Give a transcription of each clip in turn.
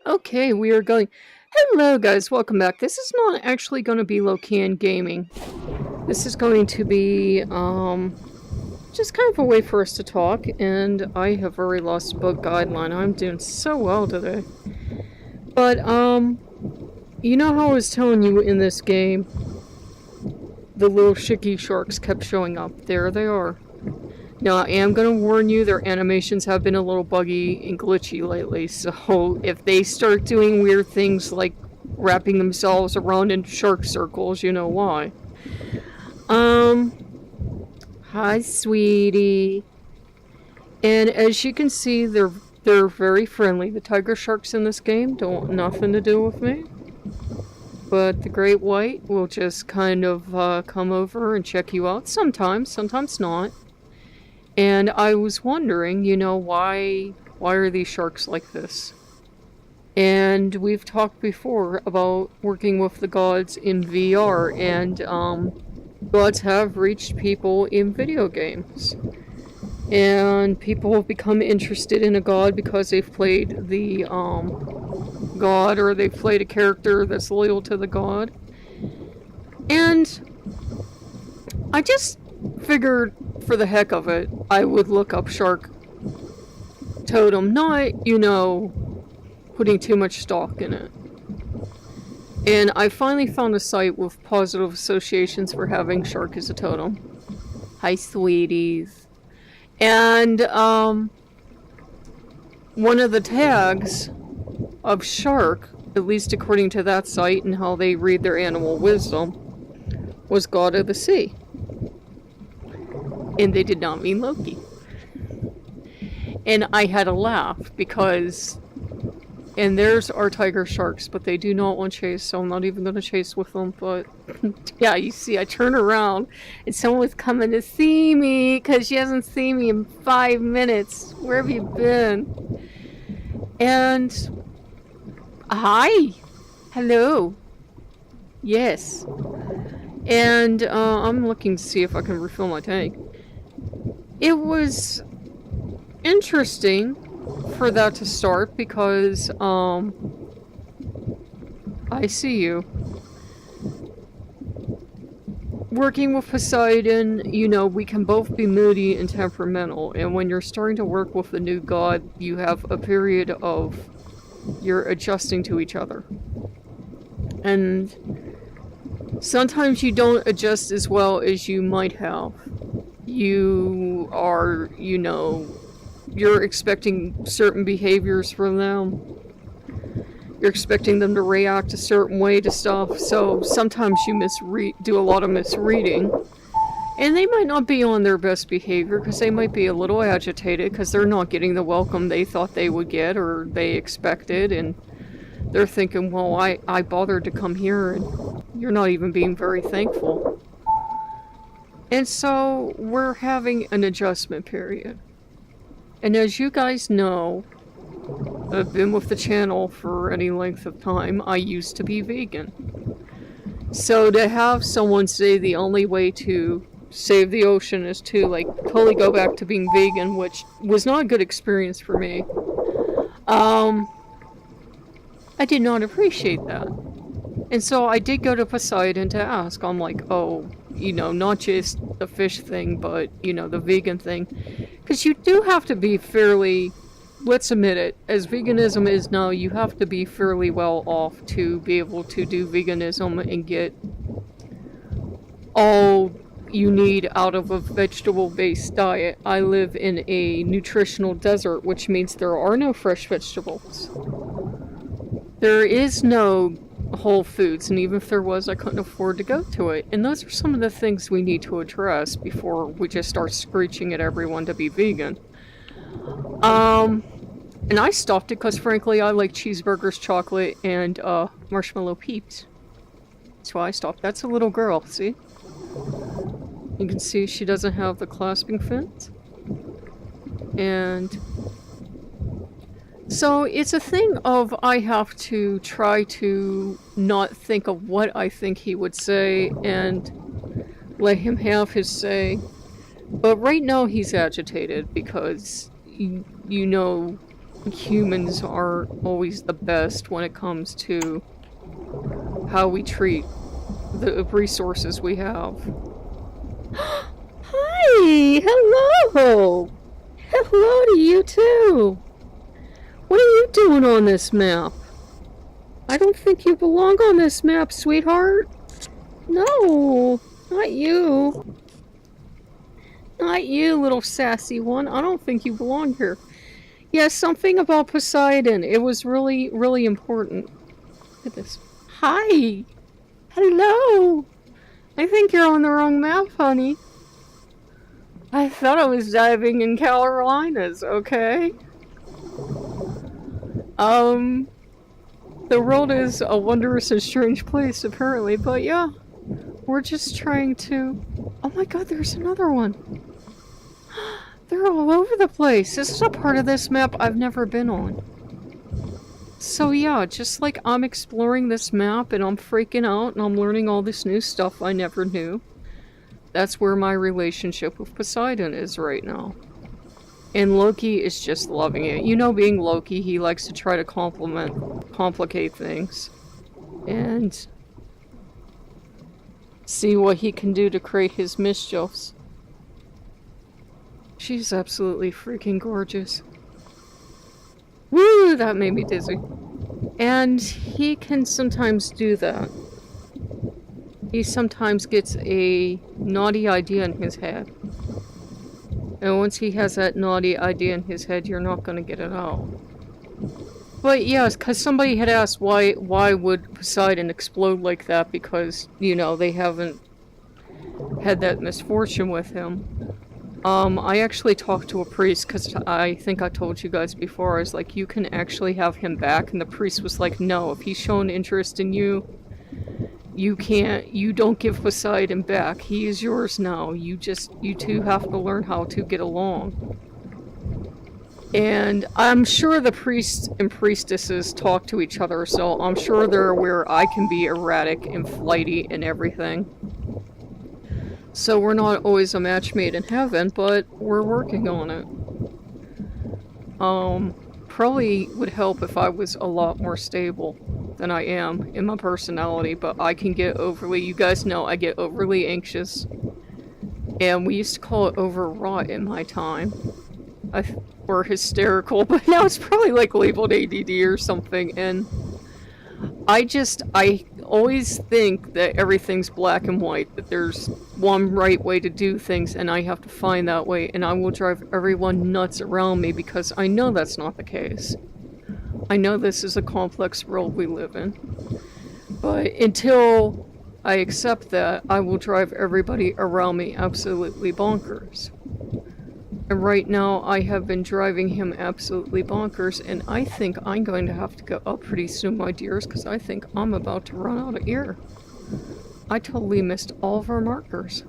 Okay, we are going. Hello, guys. Welcome back. This is not actually going to be Lokean gaming. This is going to be just kind of a way for us to talk. And I have already lost book guideline. I'm doing so well today. But you know how I was telling you in this game, the little shicky sharks kept showing up. There they are. Now, I am going to warn you, their animations have been a little buggy and glitchy lately, so if they start doing weird things like wrapping themselves around in shark circles, you know why. Hi, sweetie. And as you can see, they're very friendly. The tiger sharks in this game don't want nothing to do with me. But the great white will just kind of come over and check you out sometimes, sometimes not. And I was wondering, why are these sharks like this? And we've talked before about working with the gods in VR, and gods have reached people in video games. And people have become interested in a god because they've played the god, or they've played a character that's loyal to the god. And I just figured, for the heck of it, I would look up shark totem, not, putting too much stock in it. And I finally found a site with positive associations for having shark as a totem. Hi, sweeties. And one of the tags of shark, at least according to that site and how they read their animal wisdom, was god of the sea. And they did not mean Loki. And I had a laugh because, and there's our tiger sharks, but they do not want to chase, so I'm not even going to chase with them. But yeah, you see, I turn around and someone was coming to see me because she hasn't seen me in 5 minutes. Where have you been? And hi, hello, yes. And I'm looking to see if I can refill my tank. It was interesting for that to start because, I see you. Working with Poseidon, we can both be moody and temperamental, and when you're starting to work with a new god, you have a period of you're adjusting to each other. And sometimes you don't adjust as well as you might have. You are, you're expecting certain behaviors from them. You're expecting them to react a certain way to stuff, so sometimes you do a lot of misreading. And they might not be on their best behavior because they might be a little agitated because they're not getting the welcome they thought they would get or they expected, and they're thinking, well, I bothered to come here and you're not even being very thankful. And so we're having an adjustment period. And as you guys know, I've been with the channel for any length of time. I used to be vegan. So to have someone say the only way to save the ocean is to totally go back to being vegan, which was not a good experience for me, I did not appreciate that. And so I did go to Poseidon to ask. I'm like, oh, not just the fish thing, but, the vegan thing. Because you do have to be fairly, let's admit it, as veganism is now, you have to be fairly well off to be able to do veganism and get all you need out of a vegetable-based diet. I live in a nutritional desert, which means there are no fresh vegetables. There is no Whole Foods, and even if there was, I couldn't afford to go to it. And those are some of the things we need to address before we just start screeching at everyone to be vegan. And I stopped it because, frankly, I like cheeseburgers, chocolate, and marshmallow peeps. That's why I stopped. That's a little girl, see? You can see she doesn't have the clasping fins. And so it's a thing of I have to try to not think of what I think he would say and let him have his say. But right now he's agitated because, humans aren't always the best when it comes to how we treat the resources we have. Hi! Hello! Hello to you too! What are you doing on this map? I don't think you belong on this map, sweetheart. No, not you. Not you, little sassy one. I don't think you belong here. Yeah, something about Poseidon. It was really, really important. Look at this. Hi! Hello! I think you're on the wrong map, honey. I thought I was diving in Carolinas, okay? The world is a wondrous and strange place, apparently, but yeah. We're just trying to... Oh my god, there's another one! They're all over the place! This is a part of this map I've never been on. So yeah, just like I'm exploring this map and I'm freaking out and I'm learning all this new stuff I never knew. That's where my relationship with Poseidon is right now. And Loki is just loving it. You know, being Loki, he likes to try to complicate things. And see what he can do to create his mischiefs. She's absolutely freaking gorgeous. Woo! That made me dizzy. And he can sometimes do that. He sometimes gets a naughty idea in his head. And once he has that naughty idea in his head, you're not gonna get it out. But yes, because somebody had asked why would Poseidon explode like that, because, you know, they haven't had that misfortune with him. I actually talked to a priest, because I think I told you guys before, I was like, you can actually have him back, and the priest was like, no, if he's shown interest in you, you don't give Poseidon back. He is yours now. You two have to learn how to get along. And I'm sure the priests and priestesses talk to each other, so I'm sure they're aware I can be erratic and flighty and everything. So we're not always a match made in heaven, but we're working on it. Probably would help if I was a lot more stable than I am in my personality, but I can get overly, you guys know I get overly anxious. And we used to call it overwrought in my time. Or hysterical, but now it's probably like labeled ADD or something, and I always think that everything's black and white, that there's one right way to do things, and I have to find that way, and I will drive everyone nuts around me because I know that's not the case. I know this is a complex world we live in. But until I accept that, I will drive everybody around me absolutely bonkers. And right now, I have been driving him absolutely bonkers, and I think I'm going to have to go up pretty soon, my dears, because I think I'm about to run out of air. I totally missed all of our markers.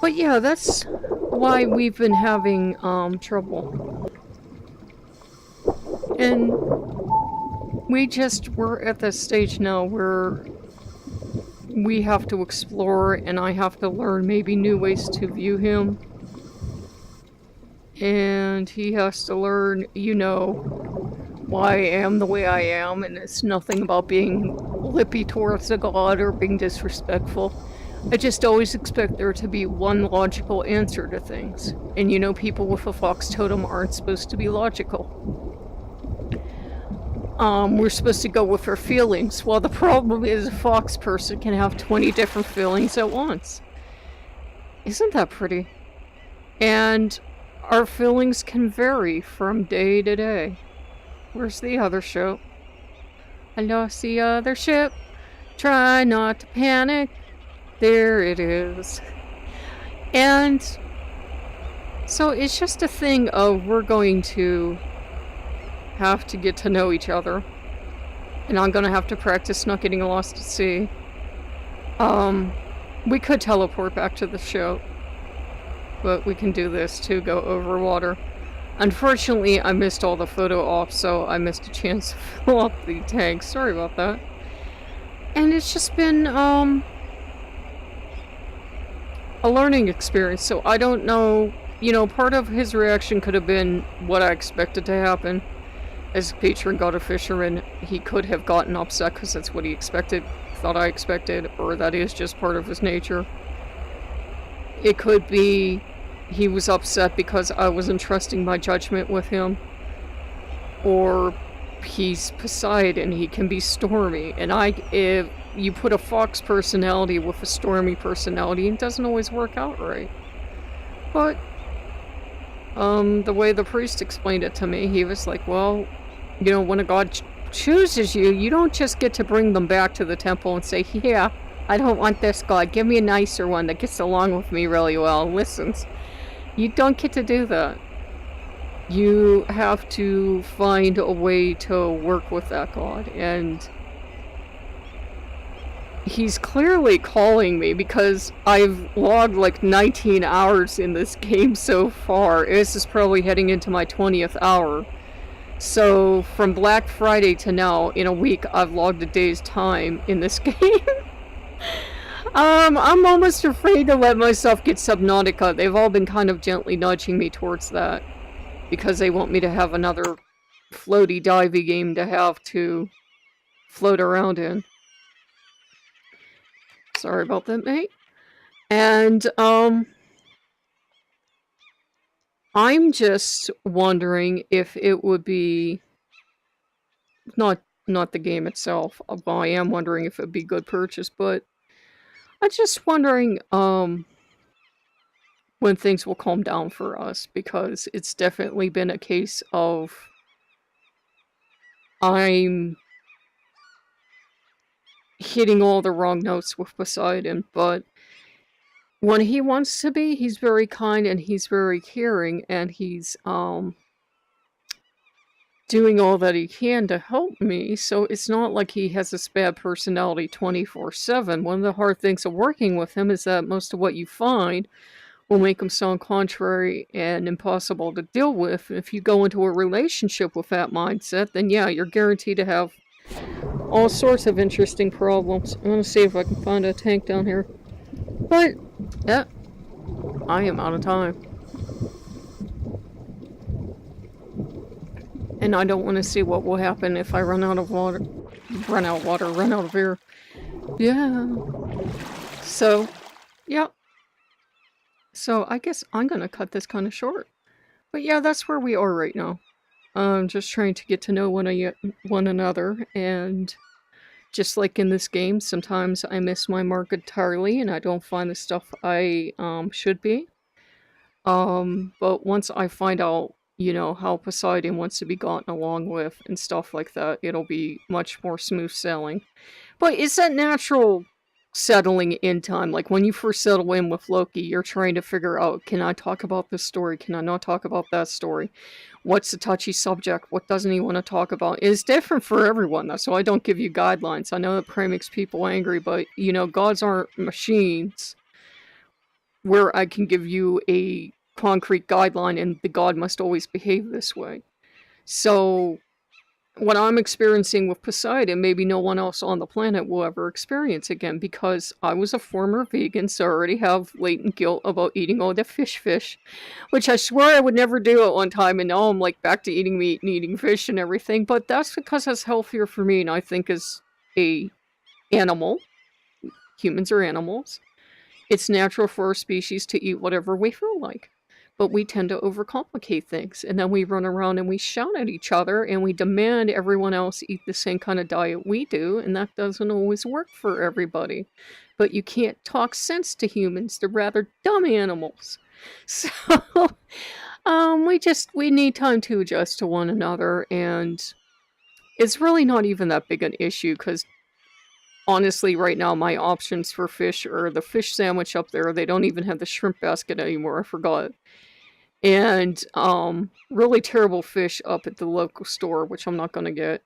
But yeah, that's why we've been having trouble. And we're at this stage now where we have to explore, and I have to learn maybe new ways to view him. And he has to learn, you know, why I am the way I am, and it's nothing about being lippy towards a god or being disrespectful. I just always expect there to be one logical answer to things. And you know, people with a fox totem aren't supposed to be logical. We're supposed to go with our feelings. Well, the problem is a fox person can have 20 different feelings at once. Isn't that pretty? And our feelings can vary from day to day. Where's the other ship? I lost the other ship. Try not to panic. There it is. And so it's just a thing of we're going to have to get to know each other, and I'm gonna have to practice not getting lost at sea. We could teleport back to the ship, but we can do this to go over water. Unfortunately, I missed all the photo ops, so I missed a chance to fill up the tank. Sorry about that. And it's just been a learning experience, so I don't know you know, part of his reaction could have been what I expected to happen. As patron god of fishermen, he could have gotten upset because that's what he expected, thought I expected, or that is just part of his nature. It could be he was upset because I wasn't trusting my judgment with him. Or he's Poseidon, he can be stormy. And if you put a fox personality with a stormy personality, it doesn't always work out right. But the way the priest explained it to me, he was like, well, you know, when a god chooses you, you don't just get to bring them back to the temple and say, yeah, I don't want this god, give me a nicer one that gets along with me really well, listens. You don't get to do that. You have to find a way to work with that god, and he's clearly calling me because I've logged like 19 hours in this game so far. This is probably heading into my 20th hour. So from Black Friday to now, in a week, I've logged a day's time in this game. I'm almost afraid to let myself get Subnautica. They've all been kind of gently nudging me towards that, because they want me to have another floaty divey game to have to float around in. Sorry about that, mate. And I'm just wondering if it would be not the game itself. Well, I am wondering if it'd be good purchase, but I'm just wondering when things will calm down for us, because it's definitely been a case of I'm hitting all the wrong notes with Poseidon, but when he wants to be, he's very kind and he's very caring, and he's doing all that he can to help me. So it's not like he has this bad personality 24/7. One of the hard things of working with him is that most of what you find will make him sound contrary and impossible to deal with. If you go into a relationship with that mindset, then yeah, you're guaranteed to have all sorts of interesting problems. I'm gonna see if I can find a tank down here. But, yeah, I am out of time. And I don't want to see what will happen if I run out of water. Run out of air. Yeah. So, yeah. So, I guess I'm gonna cut this kind of short. But yeah, that's where we are right now. Just trying to get to know one another, and just like in this game, sometimes I miss my mark entirely and I don't find the stuff I should be. But once I find out, you know, how Poseidon wants to be gotten along with and stuff like that, it'll be much more smooth sailing. But it's that natural settling in time. Like when you first settle in with Loki, you're trying to figure out, can I talk about this story? Can I not talk about that story? What's the touchy subject? What doesn't he want to talk about? It's different for everyone, though, so I don't give you guidelines. I know that probably makes people angry, but, you know, gods aren't machines where I can give you a concrete guideline and the god must always behave this way. So what I'm experiencing with Poseidon, maybe no one else on the planet will ever experience again, because I was a former vegan, so I already have latent guilt about eating all the fish, which I swear I would never do at one time, and now I'm like back to eating meat and eating fish and everything, but that's because it's healthier for me, and I think as a animal, humans are animals, it's natural for our species to eat whatever we feel like. But we tend to overcomplicate things, and then we run around and we shout at each other and we demand everyone else eat the same kind of diet we do, and that doesn't always work for everybody. But you can't talk sense to humans, they're rather dumb animals. So we need time to adjust to one another, and it's really not even that big an issue, because honestly, right now, my options for fish are the fish sandwich up there. They don't even have the shrimp basket anymore, I forgot. And really terrible fish up at the local store, which I'm not gonna get.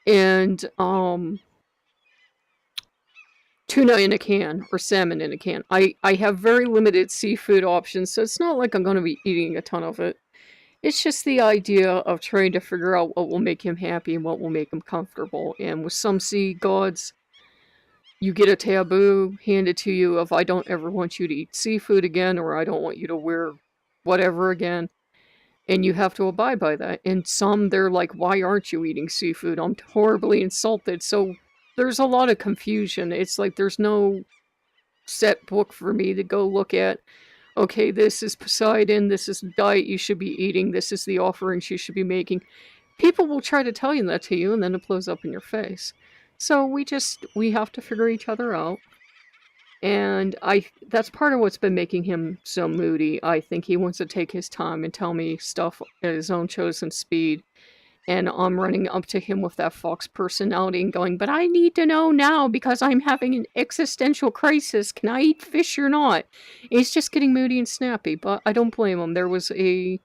And tuna in a can, or salmon in a can. I have very limited seafood options, so it's not like I'm gonna be eating a ton of it. It's just the idea of trying to figure out what will make him happy and what will make him comfortable. And with some sea gods, you get a taboo handed to you of, I don't ever want you to eat seafood again, or I don't want you to wear whatever again. And you have to abide by that. And some, they're like, why aren't you eating seafood? I'm horribly insulted. So there's a lot of confusion. It's like there's no set book for me to go look at. Okay, this is Poseidon, this is the diet you should be eating, this is the offerings you should be making. People will try to tell you that to you, and then it blows up in your face. So we have to figure each other out. And that's part of what's been making him so moody. I think he wants to take his time and tell me stuff at his own chosen speed. And I'm running up to him with that fox personality and going, but I need to know now because I'm having an existential crisis. Can I eat fish or not? He's just getting moody and snappy, but I don't blame him. There was a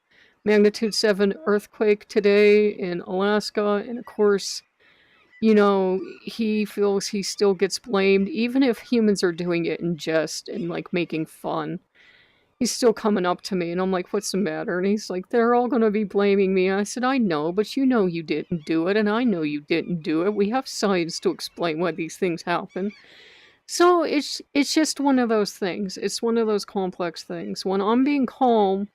magnitude 7 earthquake today in Alaska, and of course, you know, he feels he still gets blamed, even if humans are doing it in jest and, like, making fun. He's still coming up to me, and I'm like, what's the matter? And he's like, they're all going to be blaming me. I said, I know, but you know you didn't do it, and I know you didn't do it. We have science to explain why these things happen. So it's just one of those things. It's one of those complex things. When I'm being calm,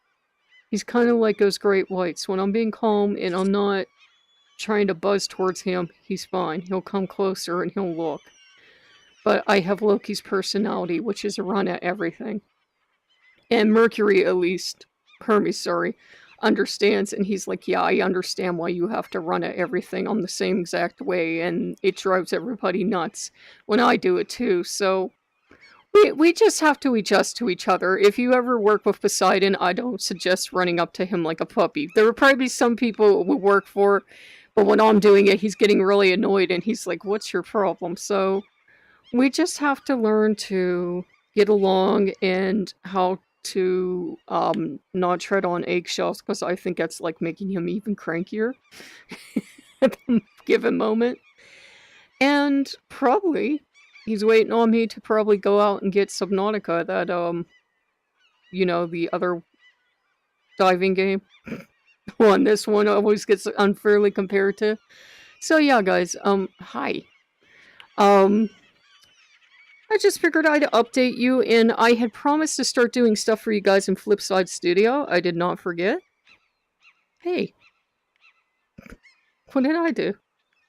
he's kind of like those great whites. When I'm being calm and I'm not trying to buzz towards him, he's fine. He'll come closer and he'll look. But I have Loki's personality, which is a run at everything. And Mercury, at least, Hermes, sorry, understands, and he's like, yeah, I understand why you have to run at everything on the same exact way, and it drives everybody nuts when I do it too, so we just have to adjust to each other. If you ever work with Poseidon, I don't suggest running up to him like a puppy. There will probably be some people it would work for, but when I'm doing it, he's getting really annoyed, and he's like, what's your problem? So we just have to learn to get along and how to not tread on eggshells, because I think that's like making him even crankier at the given moment. And probably he's waiting on me to probably go out and get Subnautica, that you know, the other diving game. One, this one always gets unfairly compared to. So yeah, guys, hi. I just figured I'd update you, and I had promised to start doing stuff for you guys in Flipside Studio. I did not forget. Hey. What did I do?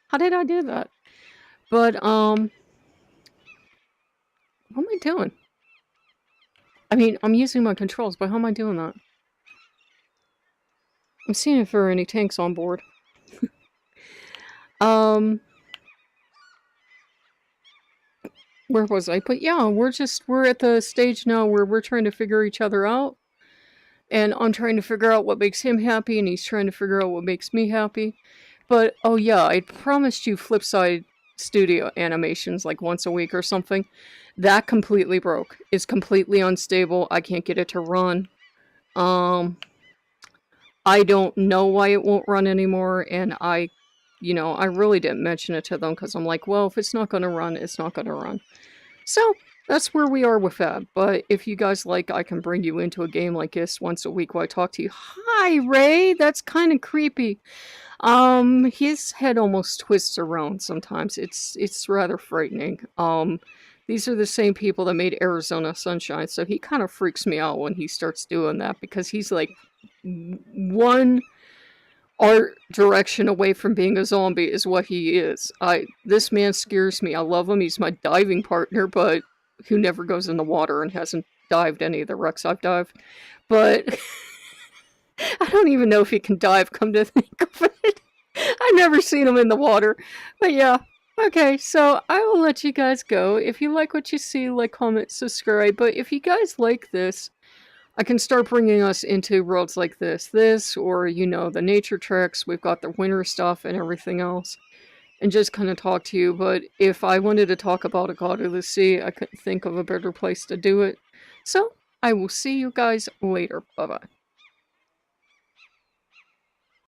How did I do that? But, what am I doing? I mean, I'm using my controls, but how am I doing that? I'm seeing if there are any tanks on board. Where was I? But yeah, we're at the stage now where we're trying to figure each other out. And I'm trying to figure out what makes him happy, and he's trying to figure out what makes me happy. But, oh yeah, I promised you Flipside Studio animations like once a week or something. That completely broke. It's completely unstable. I can't get it to run. I don't know why it won't run anymore, and I really didn't mention it to them because I'm like, well, if it's not going to run, it's not going to run. So, that's where we are with that. But if you guys like, I can bring you into a game like this once a week while I talk to you. Hi, Ray! That's kind of creepy. His head almost twists around sometimes. It's rather frightening. These are the same people that made Arizona Sunshine, so he kind of freaks me out when he starts doing that because he's like one art direction away from being a zombie is what he is. This man scares me. I love him. He's my diving partner, but who never goes in the water and hasn't dived any of the wrecks I've dived. But I don't even know if he can dive, come to think of it. I've never seen him in the water. But yeah. Okay, so I will let you guys go. If you like what you see, like, comment, subscribe. But if you guys like this, I can start bringing us into worlds like this, or, you know, the nature treks. We've got the winter stuff and everything else. And just kind of talk to you. But if I wanted to talk about a god of the sea, I couldn't think of a better place to do it. So, I will see you guys later. Bye-bye.